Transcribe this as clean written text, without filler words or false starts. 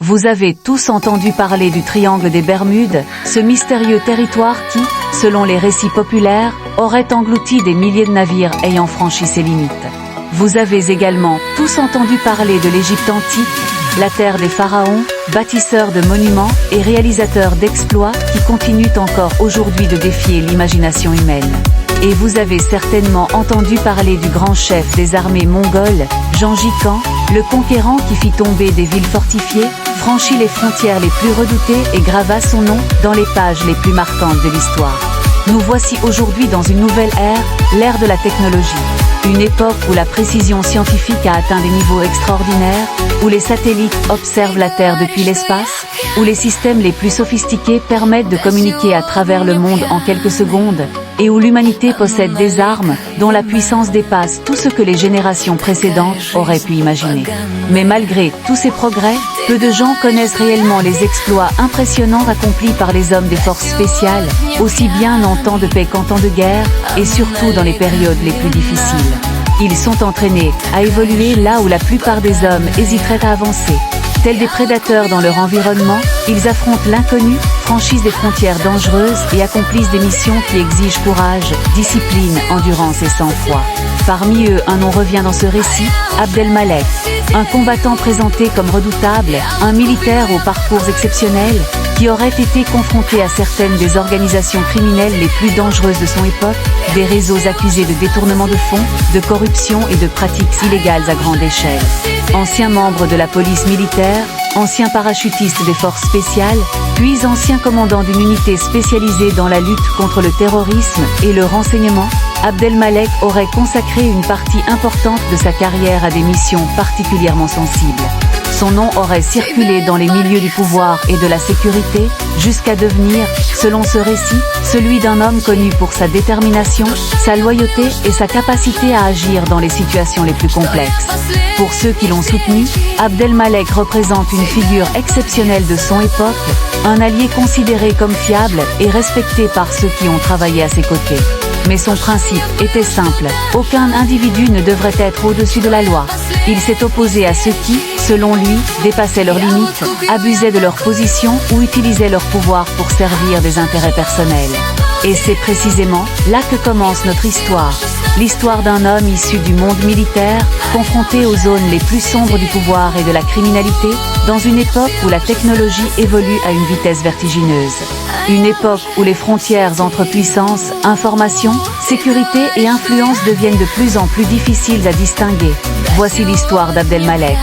Vous avez tous entendu parler du triangle des Bermudes, ce mystérieux territoire qui, selon les récits populaires, aurait englouti des milliers de navires ayant franchi ses limites. Vous avez également tous entendu parler de l'Égypte antique, la terre des pharaons, bâtisseurs de monuments et réalisateurs d'exploits qui continuent encore aujourd'hui de défier l'imagination humaine. Et vous avez certainement entendu parler du grand chef des armées mongoles, Gengis Khan, le conquérant qui fit tomber des villes fortifiées, franchit les frontières les plus redoutées et grava son nom dans les pages les plus marquantes de l'histoire. Nous voici aujourd'hui dans une nouvelle ère, l'ère de la technologie. Une époque où la précision scientifique a atteint des niveaux extraordinaires, où les satellites observent la Terre depuis l'espace, où les systèmes les plus sophistiqués permettent de communiquer à travers le monde en quelques secondes, et où l'humanité possède des armes dont la puissance dépasse tout ce que les générations précédentes auraient pu imaginer. Mais malgré tous ces progrès, peu de gens connaissent réellement les exploits impressionnants accomplis par les hommes des forces spéciales, aussi bien en temps de paix qu'en temps de guerre, et surtout dans les périodes les plus difficiles. Ils sont entraînés à évoluer là où la plupart des hommes hésiteraient à avancer. Tels des prédateurs dans leur environnement, ils affrontent l'inconnu, franchissent des frontières dangereuses et accomplissent des missions qui exigent courage, discipline, endurance et sang-froid. Parmi eux, un nom revient dans ce récit, Abdelmalek. Un combattant présenté comme redoutable, un militaire aux parcours exceptionnels, qui aurait été confronté à certaines des organisations criminelles les plus dangereuses de son époque, des réseaux accusés de détournement de fonds, de corruption et de pratiques illégales à grande échelle. Ancien membre de la police militaire, ancien parachutiste des forces spéciales, puis ancien commandant d'une unité spécialisée dans la lutte contre le terrorisme et le renseignement, Abdelmalek aurait consacré une partie importante de sa carrière à des missions particulièrement sensibles. Son nom aurait circulé dans les milieux du pouvoir et de la sécurité, jusqu'à devenir, selon ce récit, celui d'un homme connu pour sa détermination, sa loyauté et sa capacité à agir dans les situations les plus complexes. Pour ceux qui l'ont soutenu, Abdelmalek représente une figure exceptionnelle de son époque, un allié considéré comme fiable et respecté par ceux qui ont travaillé à ses côtés. Mais son principe était simple, aucun individu ne devrait être au-dessus de la loi. Il s'est opposé à ceux qui, selon lui, dépassaient leurs limites, abusaient de leur position ou utilisaient leur pouvoir pour servir des intérêts personnels. Et c'est précisément là que commence notre histoire. L'histoire d'un homme issu du monde militaire, confronté aux zones les plus sombres du pouvoir et de la criminalité, dans une époque où la technologie évolue à une vitesse vertigineuse. Une époque où les frontières entre puissance, information, sécurité et influence deviennent de plus en plus difficiles à distinguer. Voici l'histoire d'Abdelmalek.